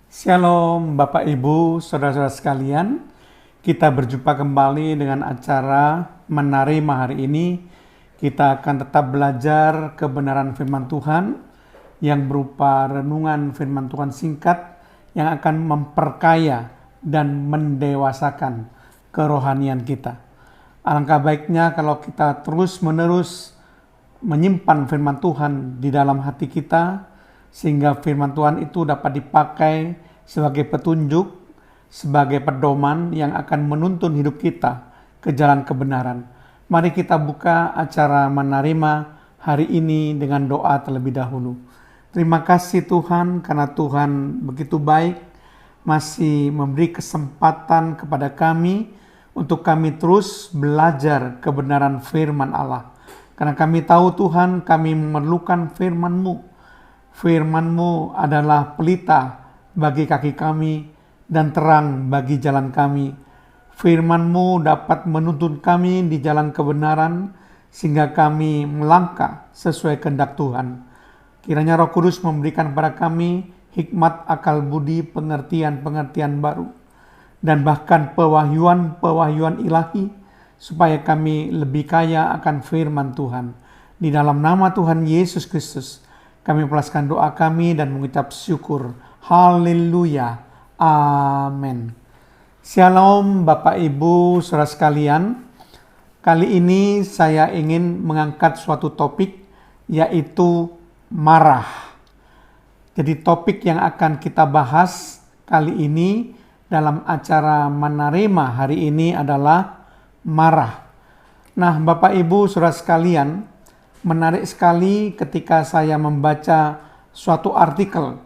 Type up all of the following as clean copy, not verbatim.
Shalom Bapak Ibu, Saudara-saudara sekalian. Kita berjumpa kembali dengan acara Menerima hari ini. Kita akan tetap belajar kebenaran firman Tuhan yang berupa renungan firman Tuhan singkat yang akan memperkaya dan mendewasakan kerohanian kita. Alangkah baiknya kalau kita terus-menerus menyimpan firman Tuhan di dalam hati kita, sehingga firman Tuhan itu dapat dipakai sebagai petunjuk, sebagai pedoman yang akan menuntun hidup kita ke jalan kebenaran. Mari kita buka acara Menerima hari ini dengan doa terlebih dahulu. Terima kasih Tuhan, karena Tuhan begitu baik, masih memberi kesempatan kepada kami untuk kami terus belajar kebenaran firman Allah. Karena kami tahu Tuhan, kami memerlukan firman-Mu. Firman-Mu adalah pelita bagi kaki kami dan terang bagi jalan kami. Firman-Mu dapat menuntun kami di jalan kebenaran sehingga kami melangkah sesuai kehendak Tuhan. Kiranya Roh Kudus memberikan kepada kami hikmat, akal budi, pengertian-pengertian baru, dan bahkan pewahyuan-pewahyuan ilahi, supaya kami lebih kaya akan firman Tuhan. Di dalam nama Tuhan Yesus Kristus, kami melepaskan doa kami dan mengucap syukur. Haleluya. Amin. Shalom Bapak Ibu Saudara sekalian. Kali ini saya ingin mengangkat suatu topik, yaitu marah. Jadi topik yang akan kita bahas kali ini dalam acara Menerima hari ini adalah marah. Nah, Bapak Ibu Saudara sekalian, menarik sekali ketika saya membaca suatu artikel.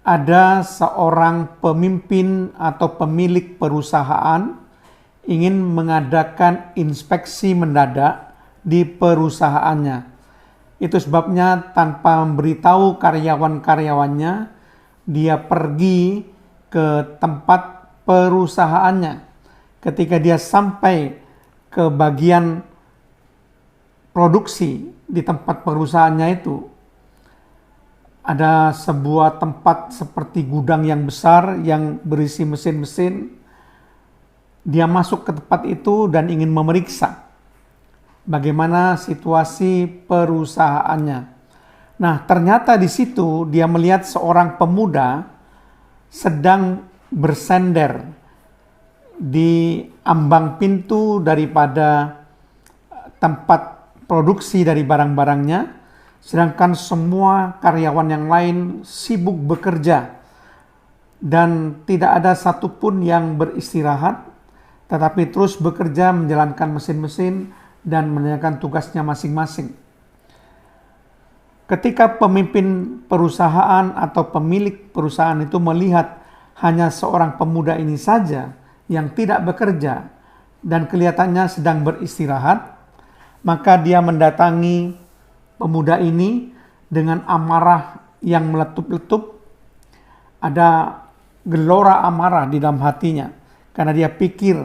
Ada seorang pemimpin atau pemilik perusahaan ingin mengadakan inspeksi mendadak di perusahaannya. Itu sebabnya tanpa memberitahu karyawan-karyawannya, dia pergi ke tempat perusahaannya. Ketika dia sampai ke bagian produksi di tempat perusahaannya itu, ada sebuah tempat seperti gudang yang besar yang berisi mesin-mesin. Dia masuk ke tempat itu dan ingin memeriksa bagaimana situasi perusahaannya. Nah, ternyata di situ dia melihat seorang pemuda sedang bersender di ambang pintu daripada tempat produksi dari barang-barangnya, sedangkan semua karyawan yang lain sibuk bekerja dan tidak ada satupun yang beristirahat, tetapi terus bekerja menjalankan mesin-mesin dan menjalankan tugasnya masing-masing. Ketika pemimpin perusahaan atau pemilik perusahaan itu melihat hanya seorang pemuda ini saja yang tidak bekerja dan kelihatannya sedang beristirahat, maka dia mendatangi pemuda ini dengan amarah yang meletup-letup. Ada gelora amarah di dalam hatinya karena dia pikir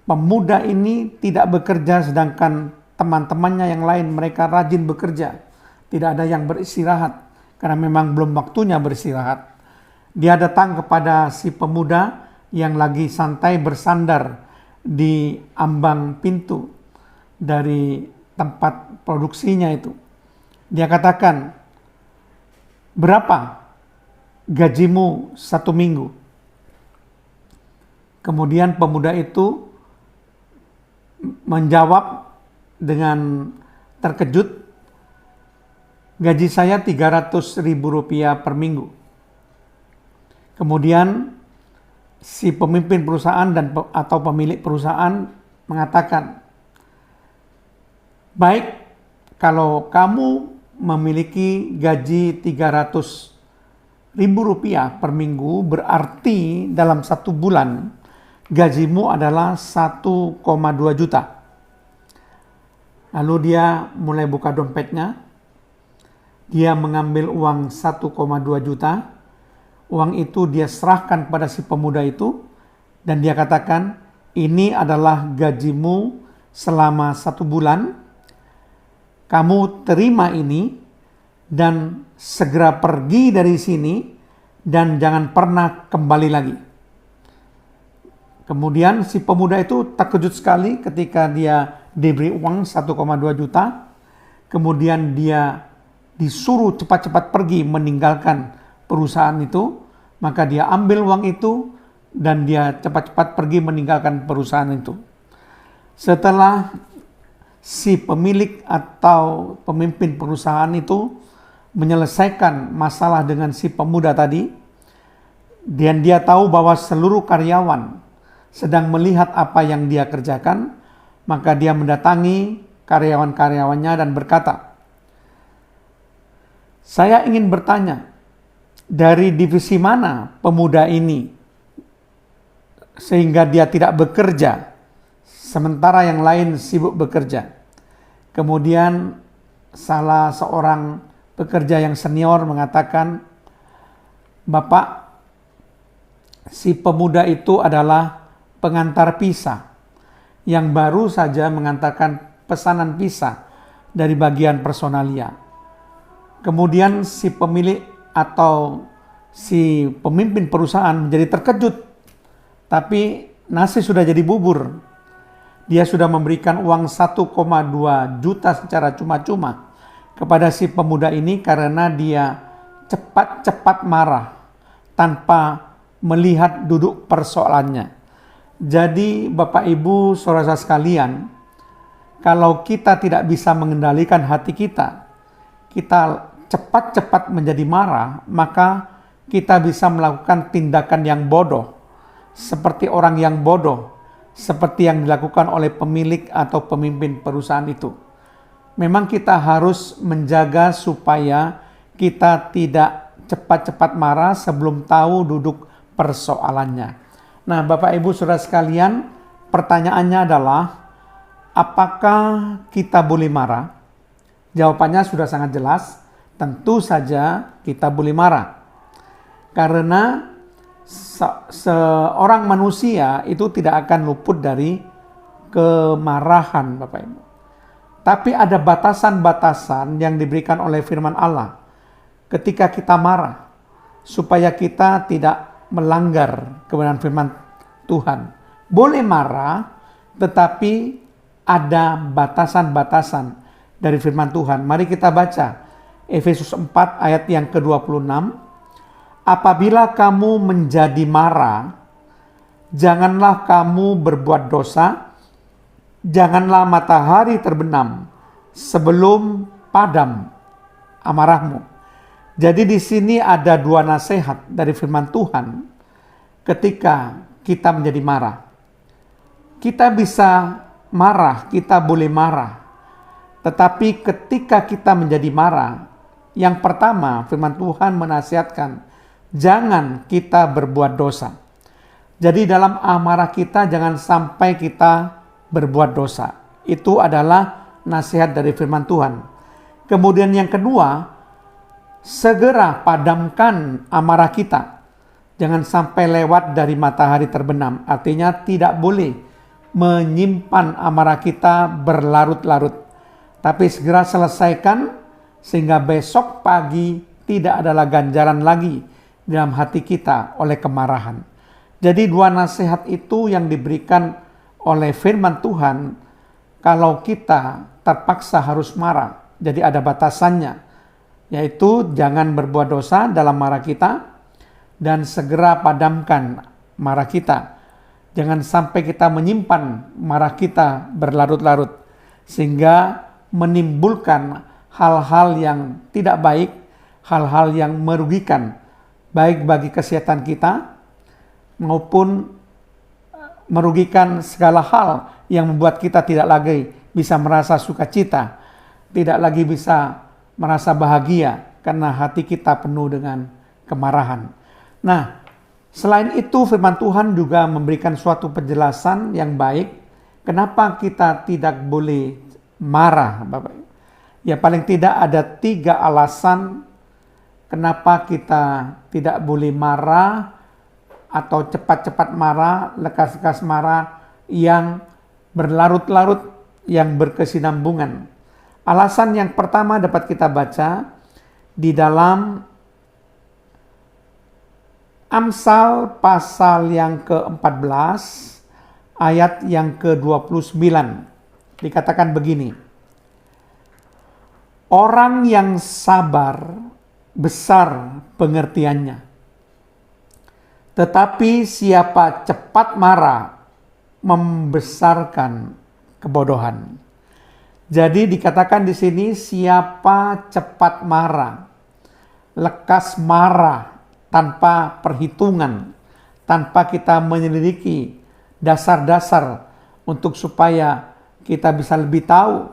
pemuda ini tidak bekerja, sedangkan teman-temannya yang lain mereka rajin bekerja. Tidak ada yang beristirahat karena memang belum waktunya beristirahat. Dia datang kepada si pemuda yang lagi santai bersandar di ambang pintu dari tempat produksinya itu. Dia katakan, "Berapa gajimu 1 minggu?" Kemudian pemuda itu menjawab dengan terkejut, "Gaji saya 300 ribu rupiah per minggu." Kemudian si pemimpin perusahaan atau pemilik perusahaan mengatakan, "Baik, kalau kamu memiliki gaji 300 ribu rupiah per minggu, berarti dalam 1 bulan gajimu adalah 1,2 juta. Lalu dia mulai buka dompetnya. Dia mengambil uang 1,2 juta. Uang itu dia serahkan pada si pemuda itu. Dan dia katakan, "Ini adalah gajimu selama 1 bulan. Kamu terima ini dan segera pergi dari sini dan jangan pernah kembali lagi. Kemudian si pemuda itu terkejut sekali ketika dia diberi uang 1,2 juta. Kemudian dia disuruh cepat-cepat pergi meninggalkan perusahaan itu. Maka dia ambil uang itu dan dia cepat-cepat pergi meninggalkan perusahaan itu. Setelah si pemilik atau pemimpin perusahaan itu menyelesaikan masalah dengan si pemuda tadi, dan dia tahu bahwa seluruh karyawan sedang melihat apa yang dia kerjakan, maka dia mendatangi karyawan-karyawannya dan berkata, "Saya ingin bertanya, dari divisi mana pemuda ini sehingga dia tidak bekerja, sementara yang lain sibuk bekerja?" Kemudian salah seorang pekerja yang senior mengatakan, "Bapak, si pemuda itu adalah pengantar pizza yang baru saja mengantarkan pesanan pizza dari bagian personalia." Kemudian si pemilik atau si pemimpin perusahaan menjadi terkejut, tapi nasi sudah jadi bubur. Dia sudah memberikan uang 1,2 juta secara cuma-cuma kepada si pemuda ini karena dia cepat-cepat marah tanpa melihat duduk persoalannya. Jadi Bapak Ibu saudara sekalian, kalau kita tidak bisa mengendalikan hati kita, kita cepat-cepat menjadi marah, maka kita bisa melakukan tindakan yang bodoh, seperti orang yang bodoh, seperti yang dilakukan oleh pemilik atau pemimpin perusahaan itu. Memang kita harus menjaga supaya kita tidak cepat-cepat marah sebelum tahu duduk persoalannya. Nah, Bapak Ibu Saudara sekalian, pertanyaannya adalah, apakah kita boleh marah? Jawabannya sudah sangat jelas, tentu saja kita boleh marah. Karena seorang manusia itu tidak akan luput dari kemarahan, Bapak Ibu. Tapi ada batasan-batasan yang diberikan oleh firman Allah ketika kita marah, supaya kita tidak melanggar kebenaran firman Tuhan. Boleh marah, tetapi ada batasan-batasan dari firman Tuhan. Mari kita baca Efesus 4 ayat yang ke-26. "Apabila kamu menjadi marah, janganlah kamu berbuat dosa, janganlah matahari terbenam sebelum padam amarahmu." Jadi di sini ada dua nasihat dari firman Tuhan ketika kita menjadi marah. Kita bisa marah, kita boleh marah. Tetapi ketika kita menjadi marah, yang pertama firman Tuhan menasihatkan, jangan kita berbuat dosa. Jadi dalam amarah kita jangan sampai kita berbuat dosa. Itu adalah nasihat dari firman Tuhan. Kemudian yang kedua, segera padamkan amarah kita. Jangan sampai lewat dari matahari terbenam. Artinya tidak boleh menyimpan amarah kita berlarut-larut. Tapi segera selesaikan sehingga besok pagi tidak adalah ganjaran lagi dalam hati kita oleh kemarahan. Jadi dua nasihat itu yang diberikan oleh firman Tuhan kalau kita terpaksa harus marah. Jadi ada batasannya. Yaitu jangan berbuat dosa dalam marah kita dan segera padamkan marah kita. Jangan sampai kita menyimpan marah kita berlarut-larut sehingga menimbulkan hal-hal yang tidak baik, hal-hal yang merugikan baik bagi kesehatan kita maupun merugikan segala hal yang membuat kita tidak lagi bisa merasa sukacita, tidak lagi bisa merasa bahagia karena hati kita penuh dengan kemarahan. Nah, selain itu firman Tuhan juga memberikan suatu penjelasan yang baik kenapa kita tidak boleh marah, Bapak. Ya paling tidak ada 3 alasan kenapa kita tidak boleh marah atau cepat-cepat marah, lekas-lekas marah yang berlarut-larut, yang berkesinambungan. Alasan yang pertama dapat kita baca di dalam Amsal pasal yang ke-14 ayat yang ke-29 dikatakan begini. Orang yang sabar besar pengertiannya, tetapi siapa cepat marah membesarkan kebodohan. Jadi dikatakan di sini siapa cepat marah, lekas marah tanpa perhitungan, tanpa kita menyelidiki dasar-dasar untuk supaya kita bisa lebih tahu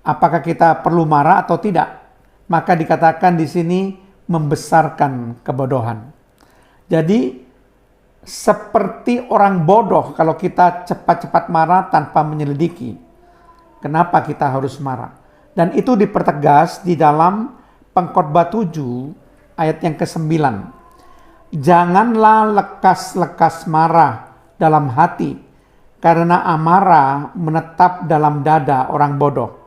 apakah kita perlu marah atau tidak. Maka dikatakan di sini membesarkan kebodohan. Jadi seperti orang bodoh kalau kita cepat-cepat marah tanpa menyelidiki kenapa kita harus marah. Dan itu dipertegas di dalam Pengkhotbah 7 ayat yang ke-9. Janganlah lekas-lekas marah dalam hati, karena amarah menetap dalam dada orang bodoh.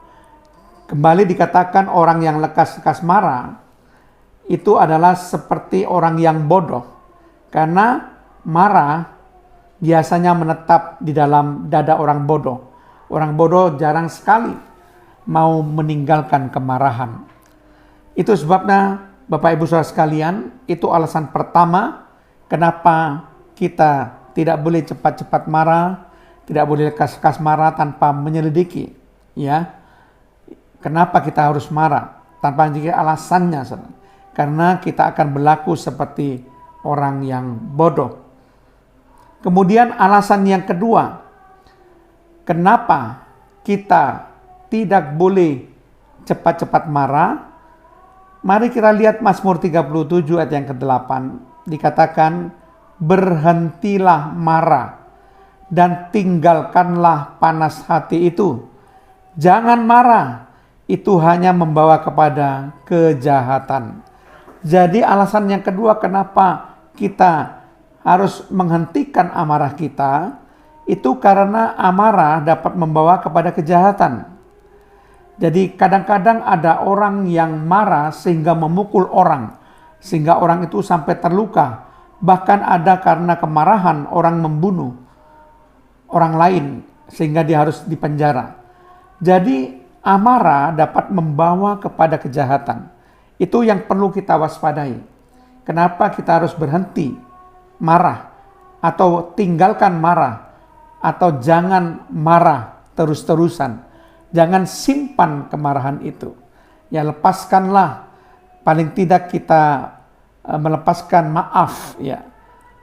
Kembali dikatakan orang yang lekas-lekas marah itu adalah seperti orang yang bodoh, karena marah biasanya menetap di dalam dada orang bodoh. Orang bodoh jarang sekali mau meninggalkan kemarahan. Itu sebabnya Bapak Ibu Saudara sekalian, itu alasan pertama kenapa kita tidak boleh cepat-cepat marah, tidak boleh lekas-lekas marah tanpa menyelidiki. Ya, kenapa kita harus marah tanpa menyelidiki alasannya? Karena kita akan berlaku seperti orang yang bodoh. Kemudian alasan yang kedua, kenapa kita tidak boleh cepat-cepat marah? Mari kita lihat Mazmur 37 ayat yang ke-8. Dikatakan, berhentilah marah dan tinggalkanlah panas hati itu. Jangan marah, itu hanya membawa kepada kejahatan. Jadi alasan yang kedua kenapa kita harus menghentikan amarah kita, itu karena amarah dapat membawa kepada kejahatan. Jadi kadang-kadang ada orang yang marah sehingga memukul orang, sehingga orang itu sampai terluka. Bahkan ada karena kemarahan orang membunuh orang lain sehingga dia harus dipenjara. Jadi amarah dapat membawa kepada kejahatan. Itu yang perlu kita waspadai. Kenapa kita harus berhenti marah atau tinggalkan marah atau jangan marah terus-terusan. Jangan simpan kemarahan itu. Ya, lepaskanlah. Paling tidak kita melepaskan maaf, ya,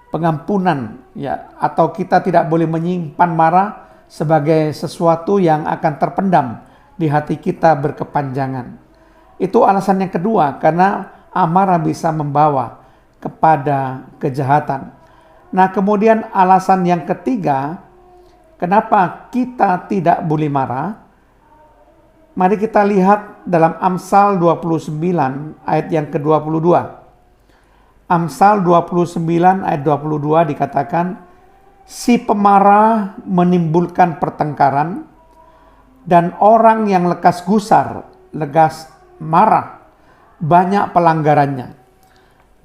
pengampunan, ya, atau kita tidak boleh menyimpan marah sebagai sesuatu yang akan terpendam di hati kita berkepanjangan. Itu alasan yang kedua, karena amarah bisa membawa kepada kejahatan. Nah, kemudian alasan yang ketiga, kenapa kita tidak boleh marah? Mari kita lihat dalam Amsal 29 ayat yang ke-22. Amsal 29 ayat 22 dikatakan, si pemarah menimbulkan pertengkaran, dan orang yang lekas gusar, lekas marah, banyak pelanggarannya.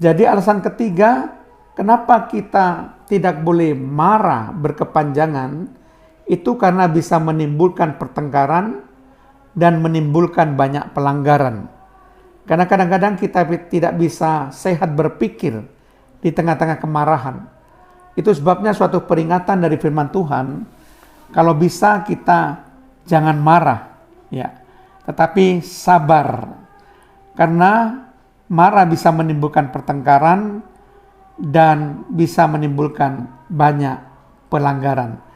Jadi alasan ketiga, kenapa kita tidak boleh marah berkepanjangan, itu karena bisa menimbulkan pertengkaran, dan menimbulkan banyak pelanggaran. Karena kadang-kadang kita tidak bisa sehat berpikir di tengah-tengah kemarahan. Itu sebabnya suatu peringatan dari firman Tuhan, kalau bisa kita jangan marah, ya, tetapi sabar. Karena marah bisa menimbulkan pertengkaran dan bisa menimbulkan banyak pelanggaran.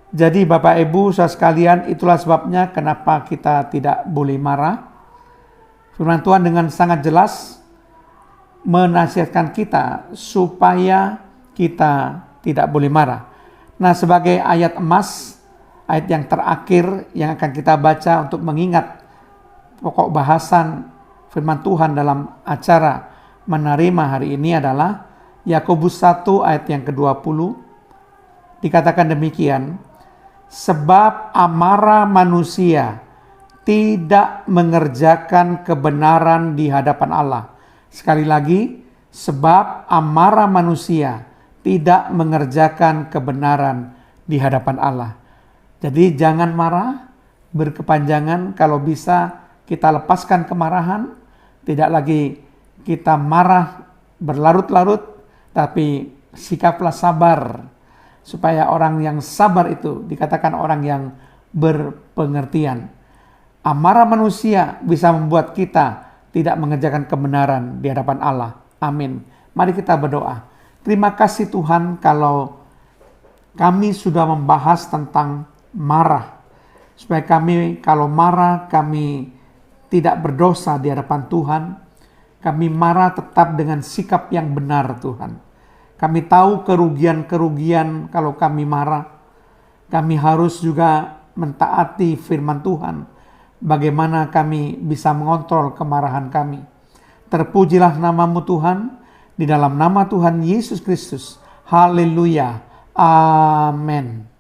Jadi Bapak Ibu saudara sekalian, itulah sebabnya kenapa kita tidak boleh marah. Firman Tuhan dengan sangat jelas menasihatkan kita supaya kita tidak boleh marah. Nah, sebagai ayat emas, ayat yang terakhir yang akan kita baca untuk mengingat pokok bahasan firman Tuhan dalam acara menerima hari ini adalah Yakobus 1 ayat yang ke-20. Dikatakan demikian, sebab amarah manusia tidak mengerjakan kebenaran di hadapan Allah. Sekali lagi, Sebab amarah manusia tidak mengerjakan kebenaran di hadapan Allah. Jadi jangan marah berkepanjangan, kalau bisa kita lepaskan kemarahan, tidak lagi kita marah berlarut-larut, tapi sikaplah sabar, supaya orang yang sabar itu dikatakan orang yang berpengertian. Amarah manusia bisa membuat kita tidak mengerjakan kebenaran di hadapan Allah. Amin. Mari kita berdoa. Terima kasih Tuhan kalau kami sudah membahas tentang marah. Supaya kami kalau marah, kami tidak berdosa di hadapan Tuhan. Kami marah tetap dengan sikap yang benar Tuhan. Kami tahu kerugian-kerugian kalau kami marah. Kami harus juga mentaati firman Tuhan. Bagaimana kami bisa mengontrol kemarahan kami. Terpujilah namamu Tuhan. Di dalam nama Tuhan Yesus Kristus. Haleluya. Amin.